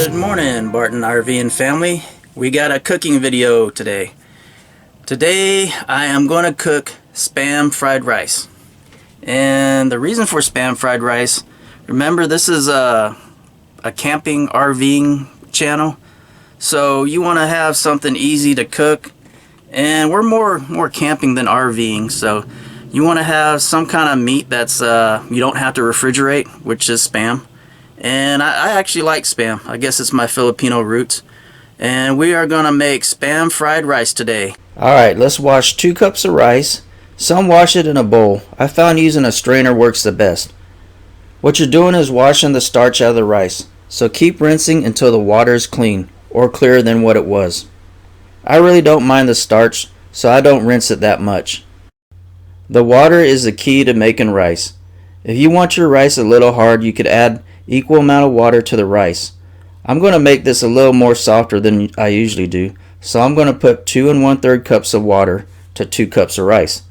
Good morning, Barton RV and family. We got a cooking video today. Today I am going to cook Spam fried rice. And the reason for Spam fried rice, remember this is a camping RVing channel. So you want to have something easy to cook. And we're more camping than RVing, so you want to have some kind of meat that's you don't have to refrigerate, which is Spam. And I actually like Spam. I guess it's my Filipino roots. And we are going to make Spam fried rice today. Alright, let's wash 2 cups of rice. Some wash it in a bowl. I found using a strainer works the best. What you're doing is washing the starch out of the rice. So keep rinsing until the water is clean, or clearer than what it was. I really don't mind the starch, so I don't rinse it that much. The water is the key to making rice. If you want your rice a little hard, you could add equal amount of water to the rice. I'm going to make this a little more softer than I usually do, so I'm going to put 2 1/3 cups of water to 2 cups of rice.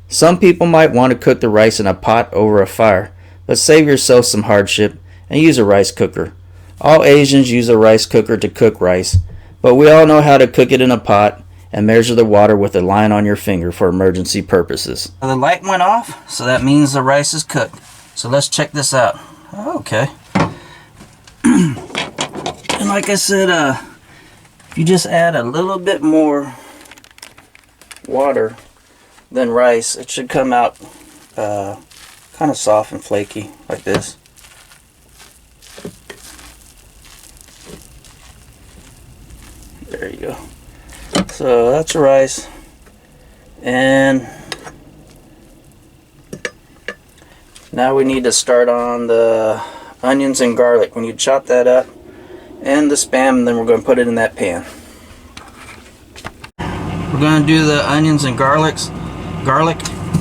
Some people might want to cook the rice in a pot over a fire, but save yourself some hardship and use a rice cooker. All Asians use a rice cooker to cook rice, but we all know how to cook it in a pot and measure the water with a line on your finger for emergency purposes. The light went off, so that means the rice is cooked. So let's check this out. Okay. And like I said, if you just add a little bit more water than rice, it should come out kind of soft and flaky like this. There you go. So that's rice. And now we need to start on the onions and garlic. When you chop that up, and the Spam, and then we're going to put it in that pan. We're going to do the onions and garlic.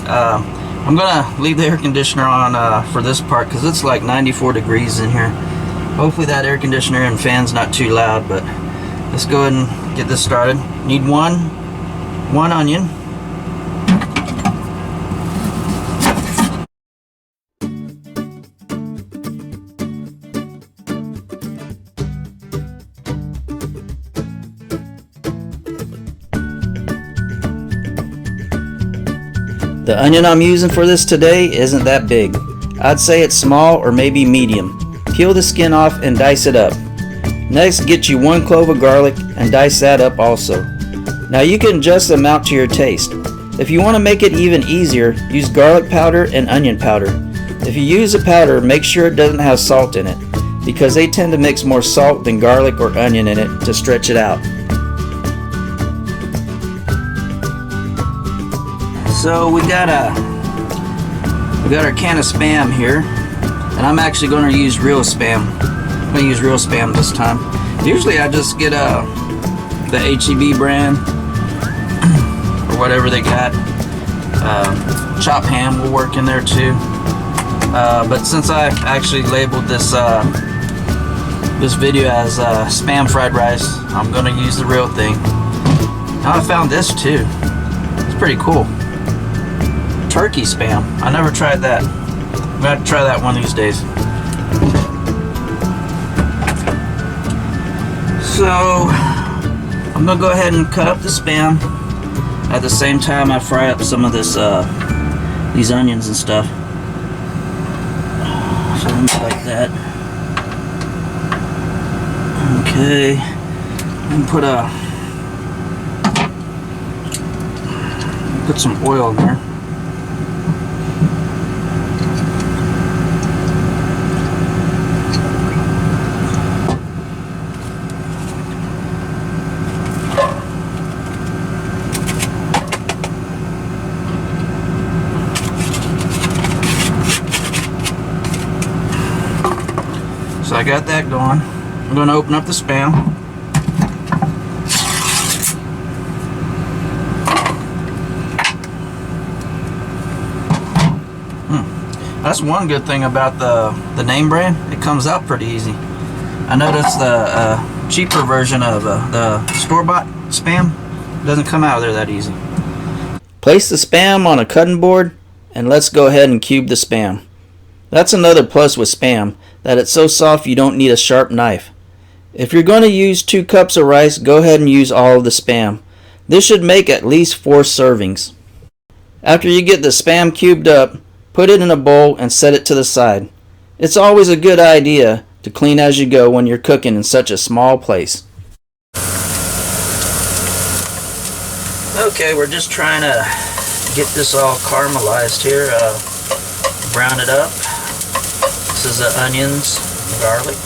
I'm going to leave the air conditioner on for this part because it's like 94 degrees in here. Hopefully that air conditioner and fan's not too loud, but let's go ahead and get this started. Need one onion. The onion I'm using for this today isn't that big. I'd say it's small or maybe medium. Peel the skin off and dice it up. Next, get you 1 clove of garlic and dice that up also. Now you can adjust the amount to your taste. If you want to make it even easier, use garlic powder and onion powder. If you use the powder, make sure it doesn't have salt in it, because they tend to mix more salt than garlic or onion in it to stretch it out. So we got our can of Spam here, and I'm actually going to use real Spam. I'm going to use real Spam this time. Usually I just get the HEB brand or whatever they got. Chopped ham will work in there too. But since I actually labeled this this video as Spam fried rice, I'm going to use the real thing. Now I found this too. It's pretty cool. Turkey Spam. I never tried that. I'm going to have to try that one of these days. So I'm going to go ahead and cut up the Spam. At the same time I fry up some of this these onions and stuff. So like that. Okay. And put some oil in there. So I got that going. I'm going to open up the Spam. That's one good thing about the name brand. It comes out pretty easy. I noticed the cheaper version of the store-bought Spam doesn't come out of there that easy. Place the Spam on a cutting board, and let's go ahead and cube the Spam. That's another plus with Spam, that it's so soft you don't need a sharp knife. If you're going to use 2 cups of rice, go ahead and use all of the Spam. This should make at least 4 servings. After you get the Spam cubed up, put it in a bowl and set it to the side. It's always a good idea to clean as you go when you're cooking in such a small place. Okay, we're just trying to get this all caramelized here, brown it up. This is the onions, garlic.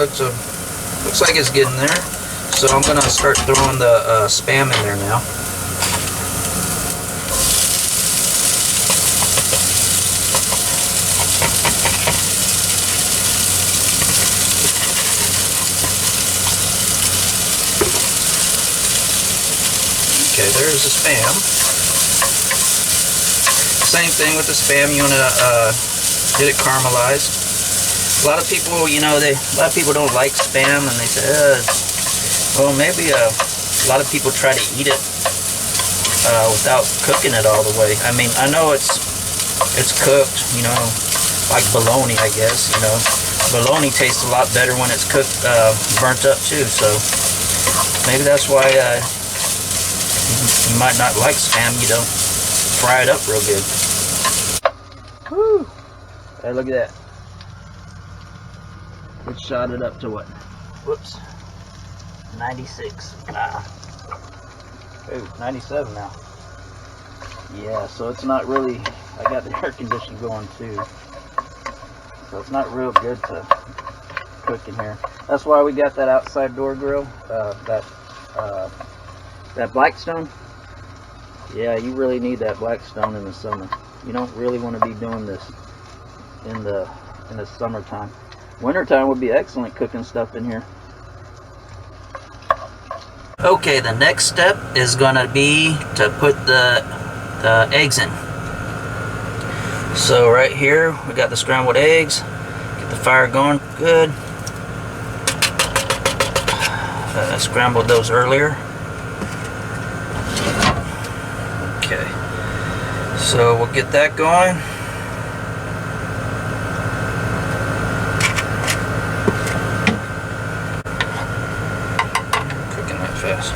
It looks like it's getting there. So I'm gonna start throwing the Spam in there now. Okay, there's the Spam. Same thing with the Spam. You wanna get it caramelized. A lot of people, you know, a lot of people don't like Spam, and they say, well, maybe a lot of people try to eat it without cooking it all the way. I mean, I know it's cooked, you know, like bologna, I guess. You know, bologna tastes a lot better when it's cooked, burnt up too. So maybe that's why you might not like Spam. You don't fry it up real good. Woo! Hey, look at that. It shot it up to what? Whoops. 96. Ooh, 97 now. Yeah, so it's not really, I got the air conditioning going too. So it's not real good to cook in here. That's why we got that outside door grill, that Blackstone. Yeah, you really need that Blackstone in the summer. You don't really want to be doing this in the summertime. Wintertime would be excellent cooking stuff in here. Okay, the next step is gonna be to put the eggs in. So right here we got the scrambled eggs. Get the fire going good. I scrambled those earlier. Okay, so we'll get that going. Fast.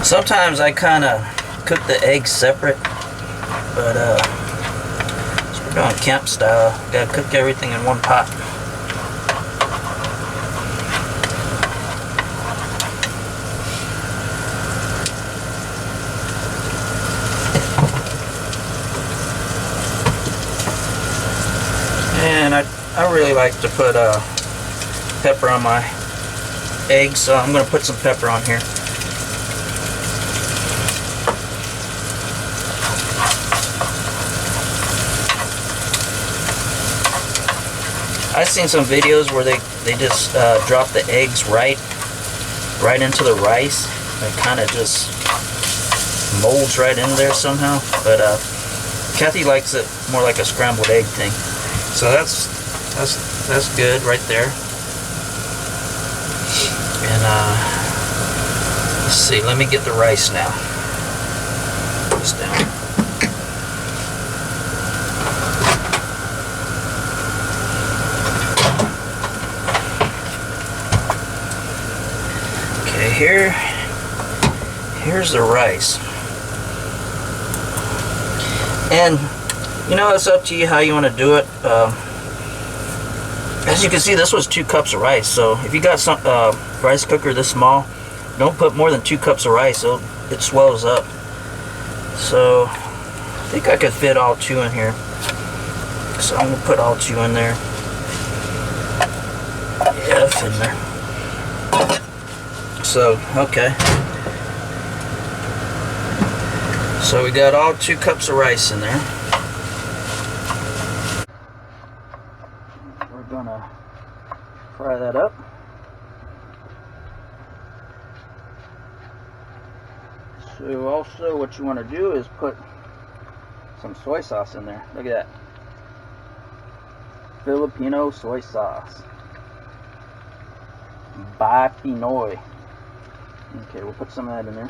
Sometimes I kind of cook the eggs separate, but we're going camp style. Gotta cook everything in one pot. And I really like to put pepper on my eggs, so I'm going to put some pepper on here. I've seen some videos where they just drop the eggs right into the rice. It kind of just molds right in there somehow. But Kathy likes it more like a scrambled egg thing. So that's good right there. And let's see. Let me get the rice now. Put this down. Here's the rice, and you know, it's up to you how you want to do it. As you can see, this was 2 cups of rice, so if you got some rice cooker this small, don't put more than 2 cups of rice, it swells up. So I think I could fit all 2 in here, so I'm gonna put all 2 in there. Yeah, it's in there. So, okay. So we got all 2 cups of rice in there. So also what you want to do is put some soy sauce in there. Look at that. Filipino soy sauce. By Pinoy. Okay, we'll put some of that in there.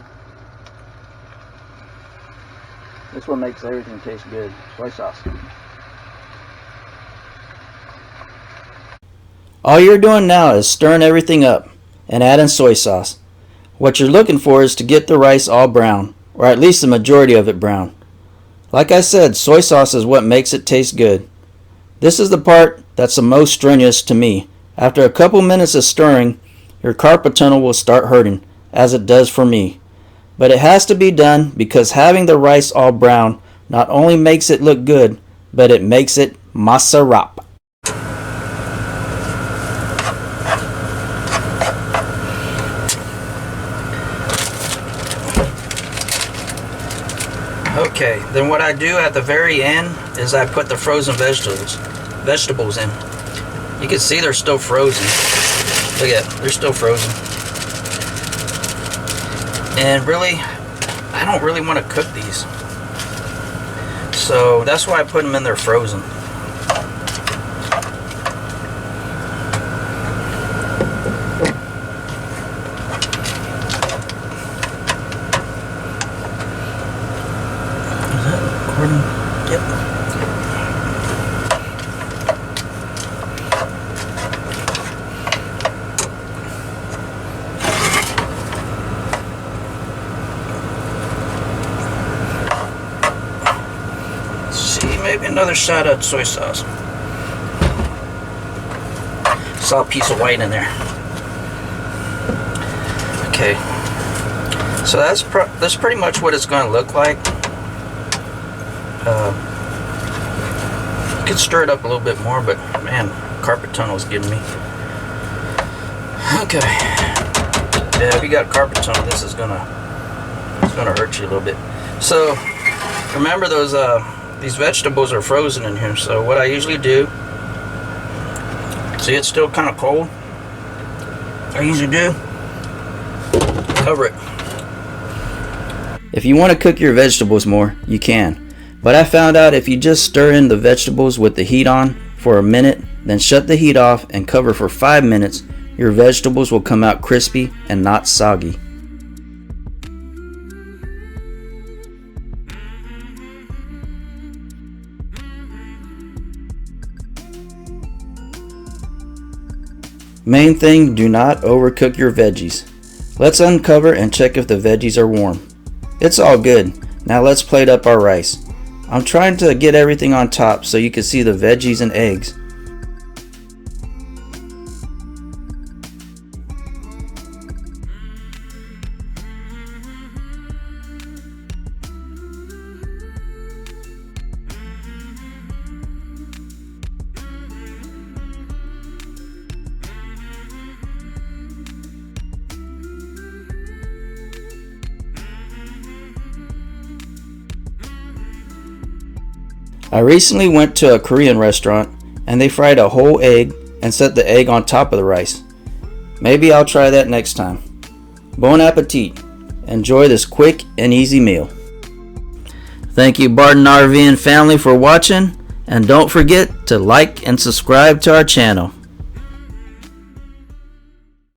This one makes everything taste good. Soy sauce. All you're doing now is stirring everything up and adding soy sauce. What you're looking for is to get the rice all brown, or at least the majority of it brown. Like I said, soy sauce is what makes it taste good. This is the part that's the most strenuous to me. After a couple minutes of stirring, your carpal tunnel will start hurting, as it does for me. But it has to be done because having the rice all brown not only makes it look good, but it makes it masarap. Okay, then what I do at the very end is I put the frozen vegetables in. You can see they're still frozen. Look at that, they're still frozen. And really, I don't really want to cook these. So that's why I put them in there frozen. Yep. See, maybe another shot of soy sauce. Saw a piece of white in there. Okay. So that's pretty much what it's going to look like. You could stir it up a little bit more, but man, carpal tunnel is getting me. Okay. Yeah, if you got carpal tunnel, this is gonna hurt you a little bit. So remember those these vegetables are frozen in here. So what I usually do, see it's still kind of cold. I usually do cover it. If you want to cook your vegetables more, you can. But I found out if you just stir in the vegetables with the heat on for a minute, then shut the heat off and cover for 5 minutes, your vegetables will come out crispy and not soggy. Main thing, do not overcook your veggies. Let's uncover and check if the veggies are warm. It's all good. Now let's plate up our rice. I'm trying to get everything on top so you can see the veggies and eggs. I recently went to a Korean restaurant and they fried a whole egg and set the egg on top of the rice. Maybe I'll try that next time. Bon appetit. Enjoy this quick and easy meal. Thank you Barton RV and family for watching, and don't forget to like and subscribe to our channel.